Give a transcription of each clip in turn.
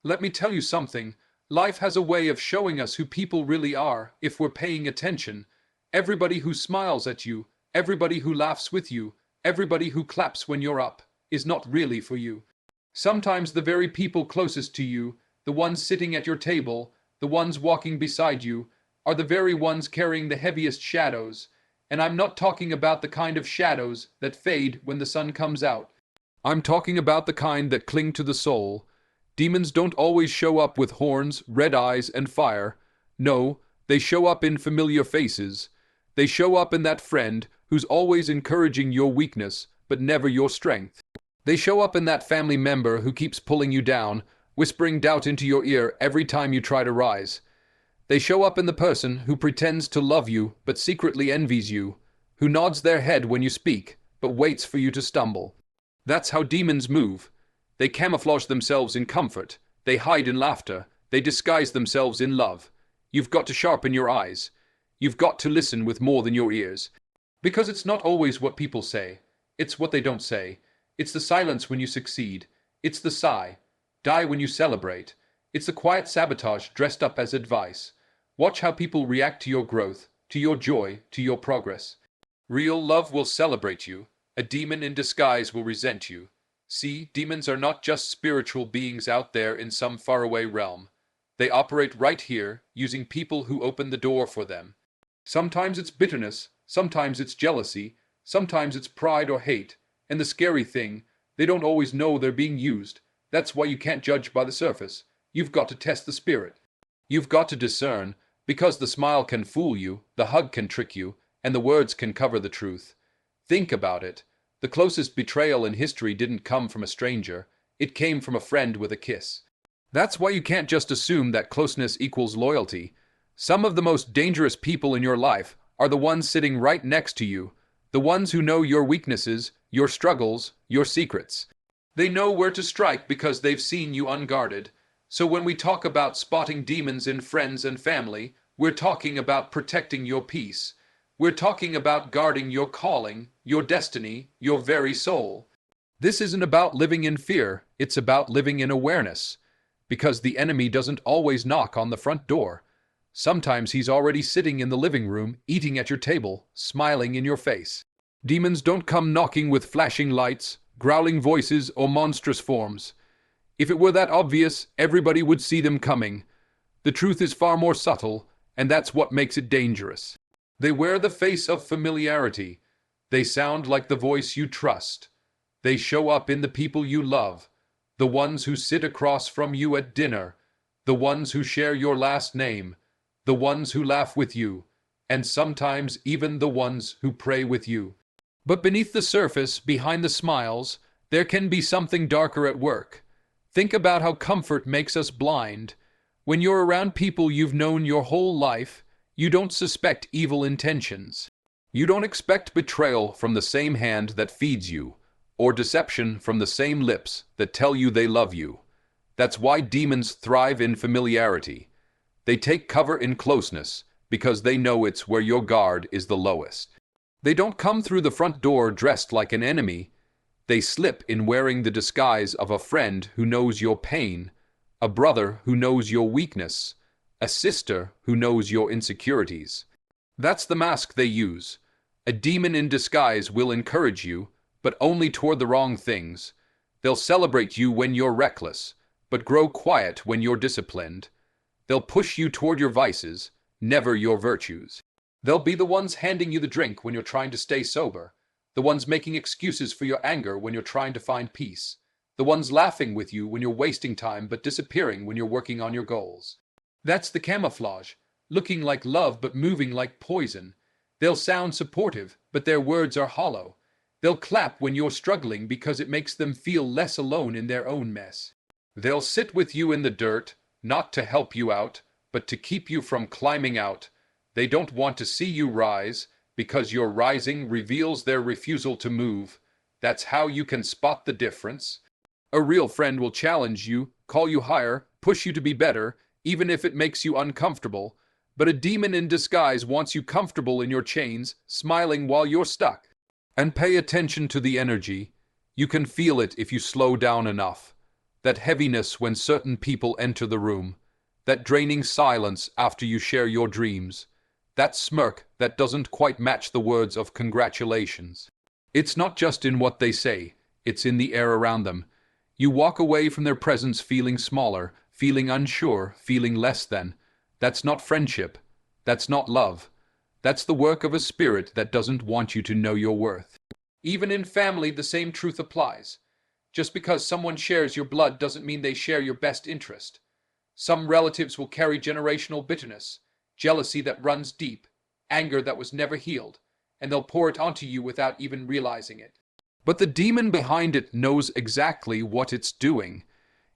Let me tell you something. Life has a way of showing us who people really are if we're paying attention. Everybody who smiles at you, everybody who laughs with you, everybody who claps when you're up, is not really for you. Sometimes the very people closest to you, the ones sitting at your table, the ones walking beside you, are the very ones carrying the heaviest shadows. And I'm not talking about the kind of shadows that fade when the sun comes out. I'm talking about the kind that cling to the soul. Demons don't always show up with horns, red eyes, and fire. No, they show up in familiar faces. They show up in that friend who's always encouraging your weakness, but never your strength. They show up in that family member who keeps pulling you down, whispering doubt into your ear every time you try to rise. They show up in the person who pretends to love you, but secretly envies you, who nods their head when you speak, but waits for you to stumble. That's how demons move. They camouflage themselves in comfort. They hide in laughter. They disguise themselves in love. You've got to sharpen your eyes. You've got to listen with more than your ears. Because it's not always what people say. It's what they don't say. It's the silence when you succeed. It's the sigh. Die when you celebrate. It's the quiet sabotage dressed up as advice. Watch how people react to your growth, to your joy, to your progress. Real love will celebrate you. A demon in disguise will resent you. See, demons are not just spiritual beings out there in some faraway realm. They operate right here, using people who open the door for them. Sometimes it's bitterness, sometimes it's jealousy, sometimes it's pride or hate. And the scary thing, they don't always know they're being used. That's why you can't judge by the surface. You've got to test the spirit. You've got to discern, because the smile can fool you, the hug can trick you, and the words can cover the truth. Think about it. The closest betrayal in history didn't come from a stranger. It came from a friend with a kiss. That's why you can't just assume that closeness equals loyalty. Some of the most dangerous people in your life are the ones sitting right next to you, the ones who know your weaknesses, your struggles, your secrets. They know where to strike because they've seen you unguarded. So when we talk about spotting demons in friends and family, we're talking about protecting your peace. We're talking about guarding your calling, your destiny, your very soul. This isn't about living in fear, it's about living in awareness. Because the enemy doesn't always knock on the front door. Sometimes he's already sitting in the living room, eating at your table, smiling in your face. Demons don't come knocking with flashing lights, growling voices, or monstrous forms. If it were that obvious, everybody would see them coming. The truth is far more subtle, and that's what makes it dangerous. They wear the face of familiarity. They sound like the voice you trust. They show up in the people you love, the ones who sit across from you at dinner, the ones who share your last name, the ones who laugh with you, and sometimes even the ones who pray with you. But beneath the surface, behind the smiles, there can be something darker at work. Think about how comfort makes us blind. When you're around people you've known your whole life, you don't suspect evil intentions. You don't expect betrayal from the same hand that feeds you, or deception from the same lips that tell you they love you. That's why demons thrive in familiarity. They take cover in closeness, because they know it's where your guard is the lowest. They don't come through the front door dressed like an enemy. They slip in wearing the disguise of a friend who knows your pain, a brother who knows your weakness, a sister who knows your insecurities. That's the mask they use. A demon in disguise will encourage you, but only toward the wrong things. They'll celebrate you when you're reckless, but grow quiet when you're disciplined. They'll push you toward your vices, never your virtues. They'll be the ones handing you the drink when you're trying to stay sober, the ones making excuses for your anger when you're trying to find peace, the ones laughing with you when you're wasting time but disappearing when you're working on your goals. That's the camouflage, looking like love but moving like poison. They'll sound supportive, but their words are hollow. They'll clap when you're struggling because it makes them feel less alone in their own mess. They'll sit with you in the dirt, not to help you out, but to keep you from climbing out. They don't want to see you rise, because your rising reveals their refusal to move. That's how you can spot the difference. A real friend will challenge you, call you higher, push you to be better, even if it makes you uncomfortable. But a demon in disguise wants you comfortable in your chains, smiling while you're stuck. And pay attention to the energy. You can feel it if you slow down enough. that heaviness when certain people enter the room, that draining silence after you share your dreams, that smirk that doesn't quite match the words of congratulations. It's not just in what they say, it's in the air around them. You walk away from their presence feeling smaller, feeling unsure, feeling less than. That's not friendship. That's not love. That's the work of a spirit that doesn't want you to know your worth. Even in family, the same truth applies. Just because someone shares your blood doesn't mean they share your best interest. Some relatives will carry generational bitterness, jealousy that runs deep, anger that was never healed, and they'll pour it onto you without even realizing it. But the demon behind it knows exactly what it's doing.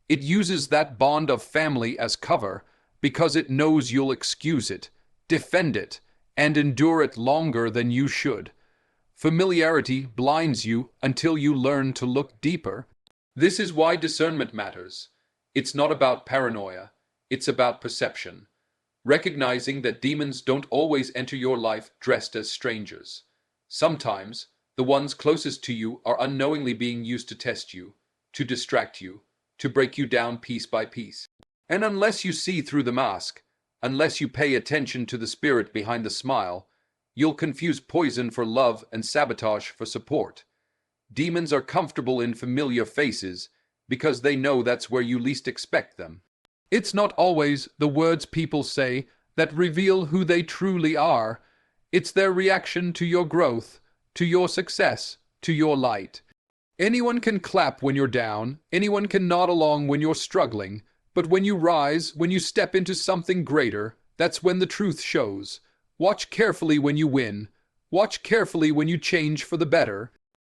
It uses that bond of family as cover because it knows you'll excuse it, defend it, and endure it longer than you should. Familiarity blinds you until you learn to look deeper. This is why discernment matters. It's not about paranoia, it's about perception. Recognizing that demons don't always enter your life dressed as strangers. Sometimes, the ones closest to you are unknowingly being used to test you, to distract you, to break you down piece by piece. And unless you see through the mask, unless you pay attention to the spirit behind the smile, you'll confuse poison for love and sabotage for support. Demons are comfortable in familiar faces because they know that's where you least expect them. It's not always the words people say that reveal who they truly are. It's their reaction to your growth, to your success, to your light. Anyone can clap when you're down, anyone can nod along when you're struggling, but when you rise, when you step into something greater, that's when the truth shows. Watch carefully when you win. Watch carefully when you change for the better.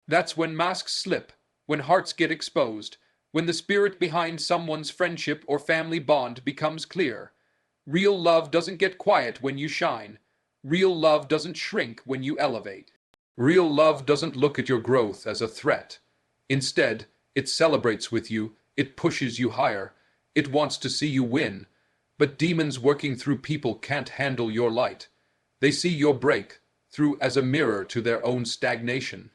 That's when masks slip, when hearts get exposed, when the spirit behind someone's friendship or family bond becomes clear. Real love doesn't get quiet when you shine. Real love doesn't shrink when you elevate. Real love doesn't look at your growth as a threat. Instead, it celebrates with you, it pushes you higher, it wants to see you win. But demons working through people can't handle your light. They see your break through as a mirror to their own stagnation.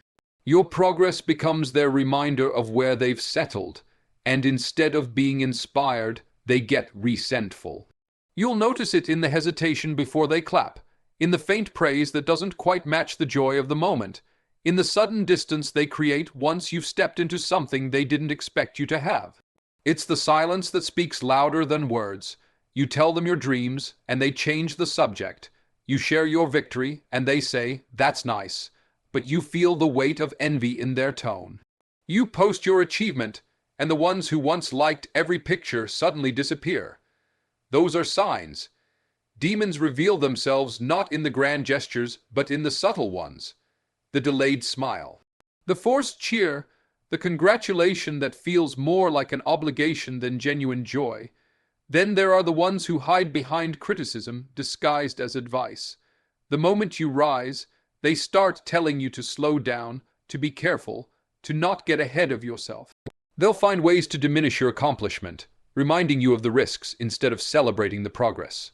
Your progress becomes their reminder of where they've settled, and instead of being inspired, they get resentful. You'll notice it in the hesitation before they clap, in the faint praise that doesn't quite match the joy of the moment, in the sudden distance they create once you've stepped into something they didn't expect you to have. It's the silence that speaks louder than words. You tell them your dreams, and they change the subject. You share your victory, and they say, "That's nice," but you feel the weight of envy in their tone. You post your achievement, and the ones who once liked every picture suddenly disappear. Those are signs. Demons reveal themselves not in the grand gestures, but in the subtle ones. The delayed smile, the forced cheer, the congratulation that feels more like an obligation than genuine joy. Then there are the ones who hide behind criticism disguised as advice. The moment you rise, they start telling you to slow down, to be careful, to not get ahead of yourself. They'll find ways to diminish your accomplishment, reminding you of the risks instead of celebrating the progress.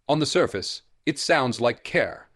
On the surface, it sounds like care,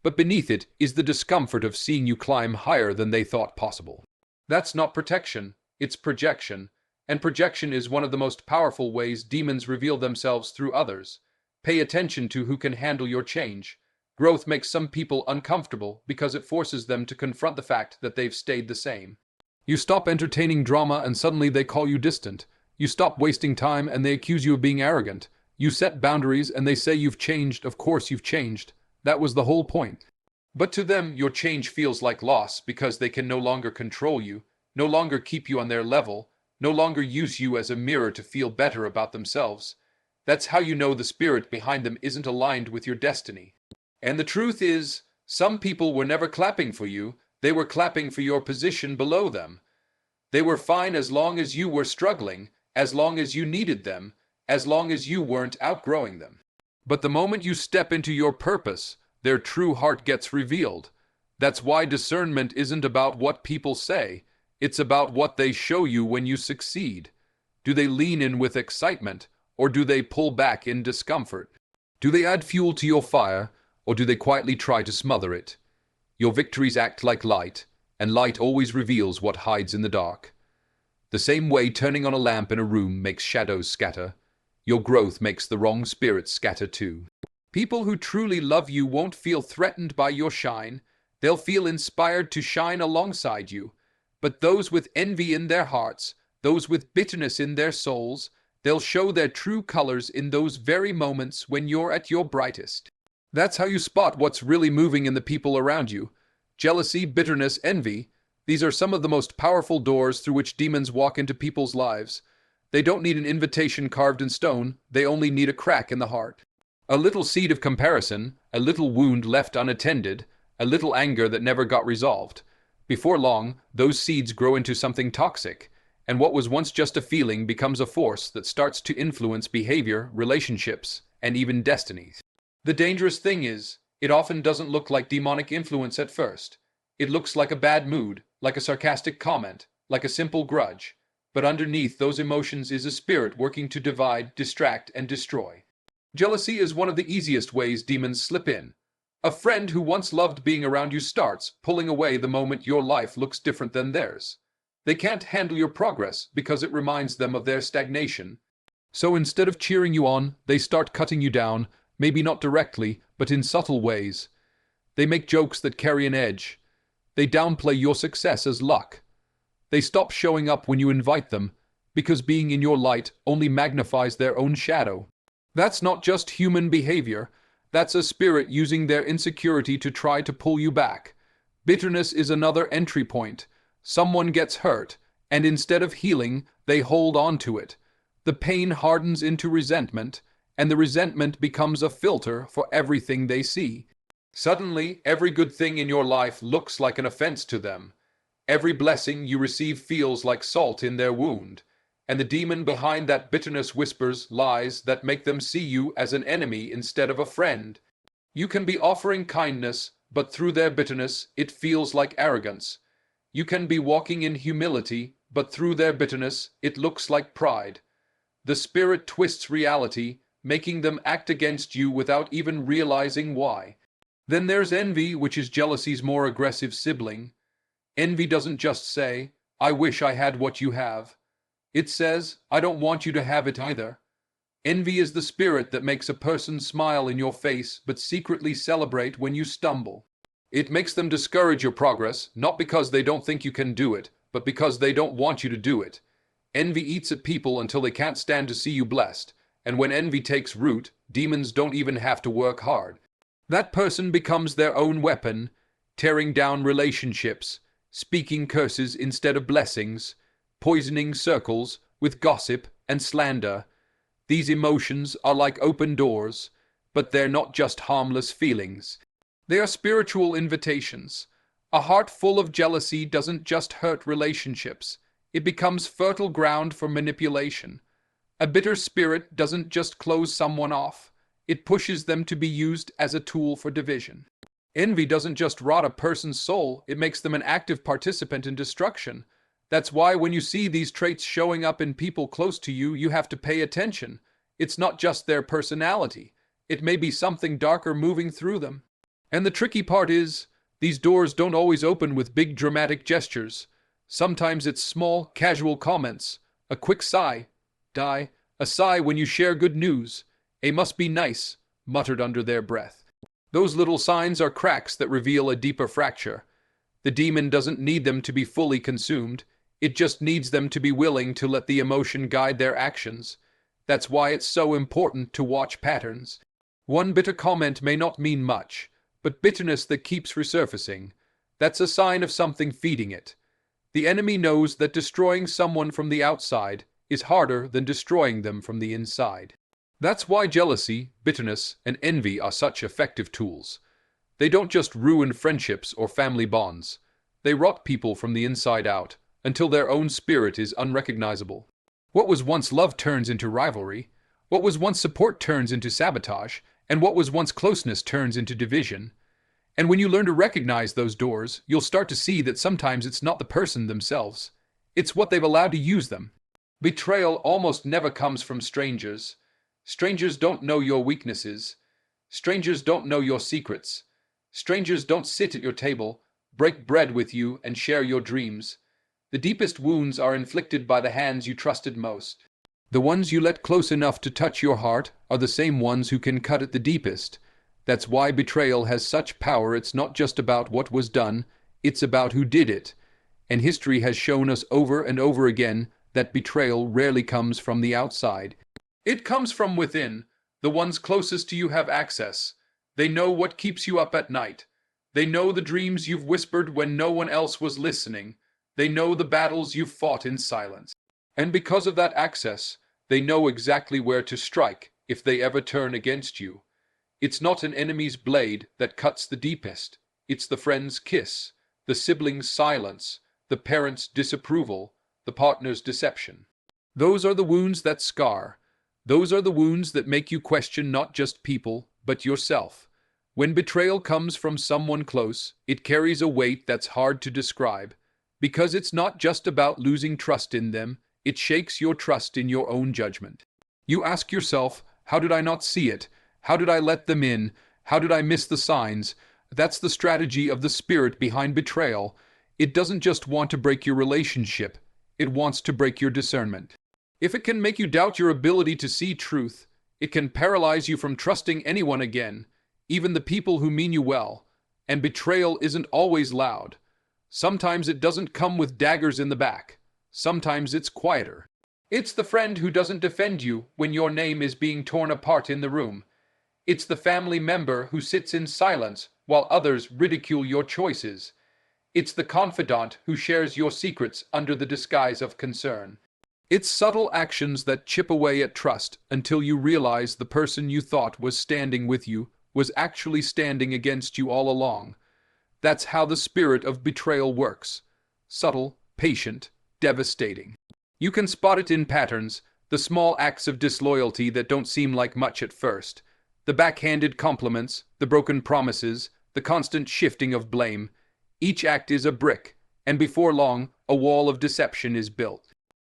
but beneath it is the discomfort of seeing you climb higher than they thought possible. That's not protection, it's projection, and projection is one of the most powerful ways demons reveal themselves through others. Pay attention to who can handle your change. Growth makes some people uncomfortable because it forces them to confront the fact that they've stayed the same. You stop entertaining drama and suddenly they call you distant. You stop wasting time and they accuse you of being arrogant. You set boundaries and they say you've changed. Of course you've changed. That was the whole point. But to them, your change feels like loss because they can no longer control you, no longer keep you on their level, no longer use you as a mirror to feel better about themselves. That's how you know the spirit behind them isn't aligned with your destiny. And the truth is, some people were never clapping for you, they were clapping for your position below them. They were fine as long as you were struggling, as long as you needed them, as long as you weren't outgrowing them. But the moment you step into your purpose, their true heart gets revealed. That's why discernment isn't about what people say, it's about what they show you when you succeed. Do they lean in with excitement, or do they pull back in discomfort? Do they add fuel to your fire, or do they quietly try to smother it? Your victories act like light, and light always reveals what hides in the dark. The same way turning on a lamp in a room makes shadows scatter, your growth makes the wrong spirits scatter too. People who truly love you won't feel threatened by your shine. They'll feel inspired to shine alongside you. But those with envy in their hearts, those with bitterness in their souls, they'll show their true colors in those very moments when you're at your brightest. That's how you spot what's really moving in the people around you. Jealousy, bitterness, envy. These are some of the most powerful doors through which demons walk into people's lives. They don't need an invitation carved in stone. They only need a crack in the heart. A little seed of comparison, a little wound left unattended, a little anger that never got resolved. Before long, those seeds grow into something toxic, and what was once just a feeling becomes a force that starts to influence behavior, relationships, and even destinies. The dangerous thing is, it often doesn't look like demonic influence at first. It looks like a bad mood, like a sarcastic comment, like a simple grudge. But underneath those emotions is a spirit working to divide, distract, and destroy. Jealousy is one of the easiest ways demons slip in. A friend who once loved being around you starts pulling away the moment your life looks different than theirs. They can't handle your progress because it reminds them of their stagnation. So instead of cheering you on, they start cutting you down, maybe not directly, but in subtle ways. They make jokes that carry an edge. They downplay your success as luck. They stop showing up when you invite them, because being in your light only magnifies their own shadow. That's not just human behavior. That's a spirit using their insecurity to try to pull you back. Bitterness is another entry point. Someone gets hurt, and instead of healing, they hold on to it. The pain hardens into resentment, and the resentment becomes a filter for everything they see. Suddenly, every good thing in your life looks like an offense to them. Every blessing you receive feels like salt in their wound. And the demon behind that bitterness whispers lies that make them see you as an enemy instead of a friend. You can be offering kindness, but through their bitterness, it feels like arrogance. You can be walking in humility, but through their bitterness, it looks like pride. The spirit twists reality, making them act against you without even realizing why. Then there's envy, which is jealousy's more aggressive sibling. Envy doesn't just say, "I wish I had what you have." It says, "I don't want you to have it either." Envy is the spirit that makes a person smile in your face but secretly celebrate when you stumble. It makes them discourage your progress, not because they don't think you can do it, but because they don't want you to do it. Envy eats at people until they can't stand to see you blessed, and when envy takes root, demons don't even have to work hard. That person becomes their own weapon, tearing down relationships, speaking curses instead of blessings, poisoning circles with gossip and slander. These emotions are like open doors, but they're not just harmless feelings. They are spiritual invitations. A heart full of jealousy doesn't just hurt relationships. It becomes fertile ground for manipulation. A bitter spirit doesn't just close someone off. It pushes them to be used as a tool for division. Envy doesn't just rot a person's soul, it makes them an active participant in destruction. That's why when you see these traits showing up in people close to you, you have to pay attention. It's not just their personality. It may be something darker moving through them. And the tricky part is, these doors don't always open with big dramatic gestures. Sometimes it's small, casual comments, a quick sigh, a sigh when you share good news, a "must be nice," muttered under their breath. Those little signs are cracks that reveal a deeper fracture. The demon doesn't need them to be fully consumed. It just needs them to be willing to let the emotion guide their actions. That's why it's so important to watch patterns. One bitter comment may not mean much, but bitterness that keeps resurfacing, that's a sign of something feeding it. The enemy knows that destroying someone from the outside is harder than destroying them from the inside. That's why jealousy, bitterness, and envy are such effective tools. They don't just ruin friendships or family bonds. They rot people from the inside out, until their own spirit is unrecognizable. What was once love turns into rivalry. What was once support turns into sabotage. And what was once closeness turns into division. And when you learn to recognize those doors, you'll start to see that sometimes it's not the person themselves. It's what they've allowed to use them. Betrayal almost never comes from strangers. Strangers don't know your weaknesses. Strangers don't know your secrets. Strangers don't sit at your table, break bread with you, and share your dreams. The deepest wounds are inflicted by the hands you trusted most. The ones you let close enough to touch your heart are the same ones who can cut it the deepest. That's why betrayal has such power. It's not just about what was done, it's about who did it. And history has shown us over and over again that betrayal rarely comes from the outside. It comes from within. The ones closest to you have access. They know what keeps you up at night. They know the dreams you've whispered when no one else was listening. They know the battles you've fought in silence. And because of that access, they know exactly where to strike if they ever turn against you. It's not an enemy's blade that cuts the deepest. It's the friend's kiss, the sibling's silence, the parent's disapproval, the partner's deception. Those are the wounds that scar. Those are the wounds that make you question not just people, but yourself. When betrayal comes from someone close, it carries a weight that's hard to describe. Because it's not just about losing trust in them, it shakes your trust in your own judgment. You ask yourself, how did I not see it? How did I let them in? How did I miss the signs? That's the strategy of the spirit behind betrayal. It doesn't just want to break your relationship, it wants to break your discernment. If it can make you doubt your ability to see truth, it can paralyze you from trusting anyone again, even the people who mean you well. And betrayal isn't always loud. Sometimes it doesn't come with daggers in the back. Sometimes it's quieter. It's the friend who doesn't defend you when your name is being torn apart in the room. It's the family member who sits in silence while others ridicule your choices. It's the confidant who shares your secrets under the disguise of concern. It's subtle actions that chip away at trust until you realize the person you thought was standing with you was actually standing against you all along. That's how the spirit of betrayal works. Subtle, patient, devastating. You can spot it in patterns, the small acts of disloyalty that don't seem like much at first, the backhanded compliments, the broken promises, the constant shifting of blame. Each act is a brick, and before long, a wall of deception is built.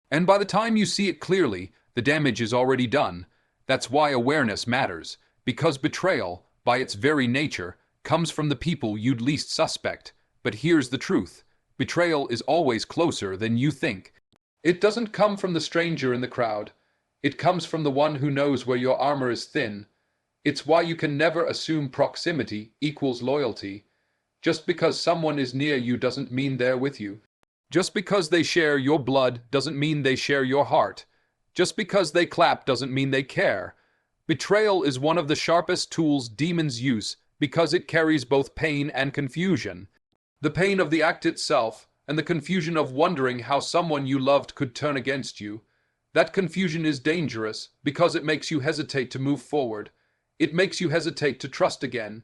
And by the time you see it clearly, the damage is already done. That's why awareness matters, because betrayal, by its very nature, comes from the people you'd least suspect. But here's the truth. Betrayal is always closer than you think. It doesn't come from the stranger in the crowd. It comes from the one who knows where your armor is thin. It's why you can never assume proximity equals loyalty. Just because someone is near you doesn't mean they're with you. Just because they share your blood doesn't mean they share your heart. Just because they clap doesn't mean they care. Betrayal is one of the sharpest tools demons use because it carries both pain and confusion. The pain of the act itself, and the confusion of wondering how someone you loved could turn against you. That confusion is dangerous because it makes you hesitate to move forward. It makes you hesitate to trust again.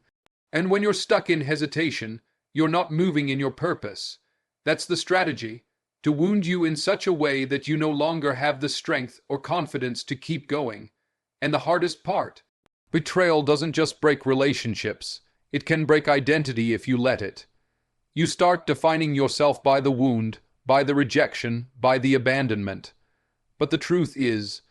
And when you're stuck in hesitation, you're not moving in your purpose. That's the strategy, to wound you in such a way that you no longer have the strength or confidence to keep going. And the hardest part, betrayal doesn't just break relationships. It can break identity if you let it. You start defining yourself by the wound, by the rejection, by the abandonment. But the truth is,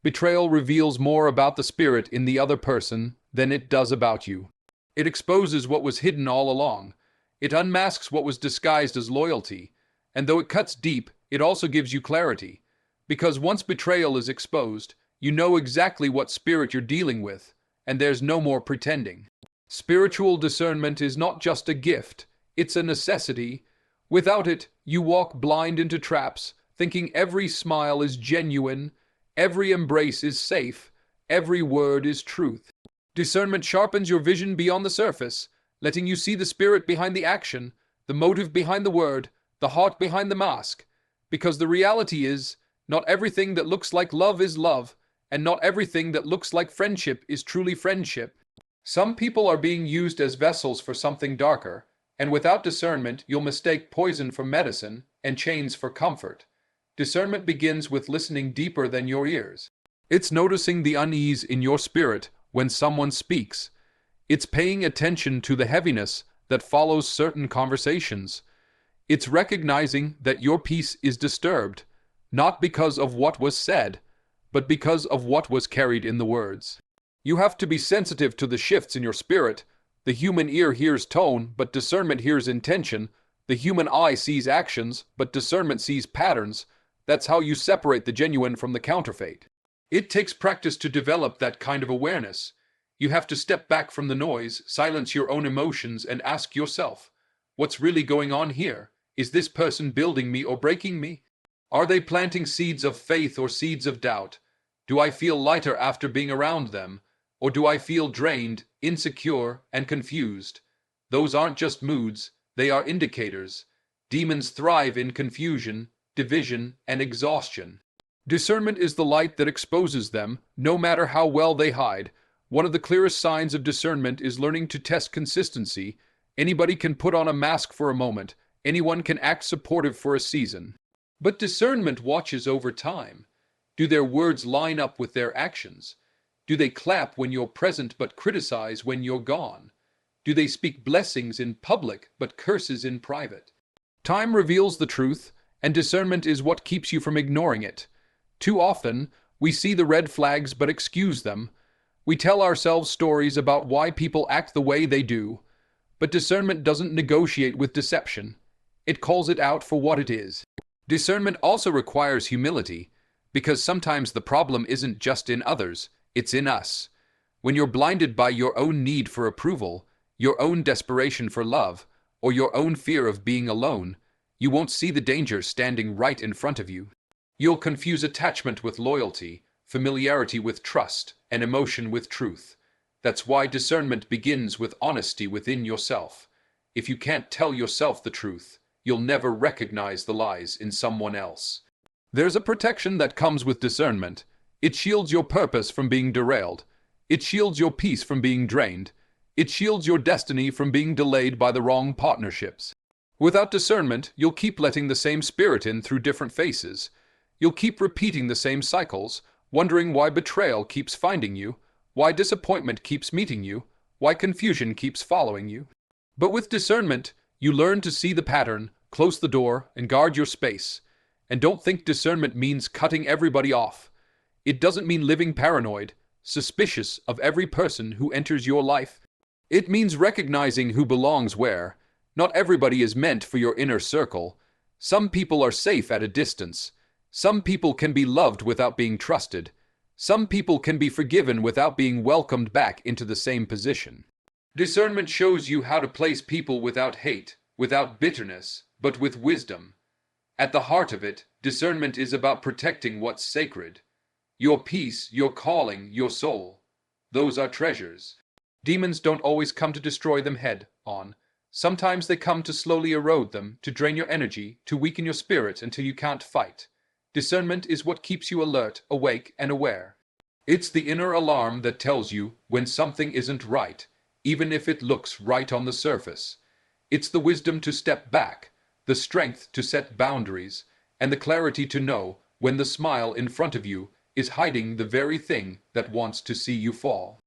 betrayal reveals more about the spirit in the other person than it does about you. It exposes what was hidden all along. It unmasks what was disguised as loyalty. And though it cuts deep, it also gives you clarity. Because once betrayal is exposed, you know exactly what spirit you're dealing with, and there's no more pretending. Spiritual discernment is not just a gift. It's a necessity. Without it, you walk blind into traps, thinking every smile is genuine, every embrace is safe, every word is truth. Discernment sharpens your vision beyond the surface, letting you see the spirit behind the action, the motive behind the word, the heart behind the mask. Because the reality is, not everything that looks like love is love, and not everything that looks like friendship is truly friendship. Some people are being used as vessels for something darker, and without discernment, you'll mistake poison for medicine and chains for comfort. Discernment begins with listening deeper than your ears. It's noticing the unease in your spirit when someone speaks. It's paying attention to the heaviness that follows certain conversations. It's recognizing that your peace is disturbed, not because of what was said, but because of what was carried in the words. You have to be sensitive to the shifts in your spirit. The human ear hears tone, but discernment hears intention. The human eye sees actions, but discernment sees patterns. That's how you separate the genuine from the counterfeit. It takes practice to develop that kind of awareness. You have to step back from the noise, silence your own emotions, and ask yourself, what's really going on here? Is this person building me or breaking me? Are they planting seeds of faith or seeds of doubt? Do I feel lighter after being around them? Or do I feel drained, insecure, and confused? Those aren't just moods, they are indicators. Demons thrive in confusion, division, and exhaustion. Discernment is the light that exposes them, no matter how well they hide. One of the clearest signs of discernment is learning to test consistency. Anybody can put on a mask for a moment. Anyone can act supportive for a season. But discernment watches over time. Do their words line up with their actions? Do they clap when you're present but criticize when you're gone? Do they speak blessings in public but curses in private? Time reveals the truth, and discernment is what keeps you from ignoring it. Too often, we see the red flags but excuse them. We tell ourselves stories about why people act the way they do. But discernment doesn't negotiate with deception. It calls it out for what it is. Discernment also requires humility, because sometimes the problem isn't just in others, it's in us. When you're blinded by your own need for approval, your own desperation for love, or your own fear of being alone, you won't see the danger standing right in front of you. You'll confuse attachment with loyalty, familiarity with trust, and emotion with truth. That's why discernment begins with honesty within yourself. If you can't tell yourself the truth, you'll never recognize the lies in someone else. There's a protection that comes with discernment. It shields your purpose from being derailed. It shields your peace from being drained. It shields your destiny from being delayed by the wrong partnerships. Without discernment, you'll keep letting the same spirit in through different faces. You'll keep repeating the same cycles, wondering why betrayal keeps finding you, why disappointment keeps meeting you, why confusion keeps following you. But with discernment, you learn to see the pattern, close the door, and guard your space. And don't think discernment means cutting everybody off. It doesn't mean living paranoid, suspicious of every person who enters your life. It means recognizing who belongs where. Not everybody is meant for your inner circle. Some people are safe at a distance. Some people can be loved without being trusted. Some people can be forgiven without being welcomed back into the same position. Discernment shows you how to place people without hate, without bitterness, but with wisdom. At the heart of it, discernment is about protecting what's sacred. Your peace, your calling, your soul. Those are treasures. Demons don't always come to destroy them head on. Sometimes they come to slowly erode them, to drain your energy, to weaken your spirit until you can't fight. Discernment is what keeps you alert, awake, and aware. It's the inner alarm that tells you when something isn't right, even if it looks right on the surface. It's the wisdom to step back, the strength to set boundaries, and the clarity to know when the smile in front of you is hiding the very thing that wants to see you fall.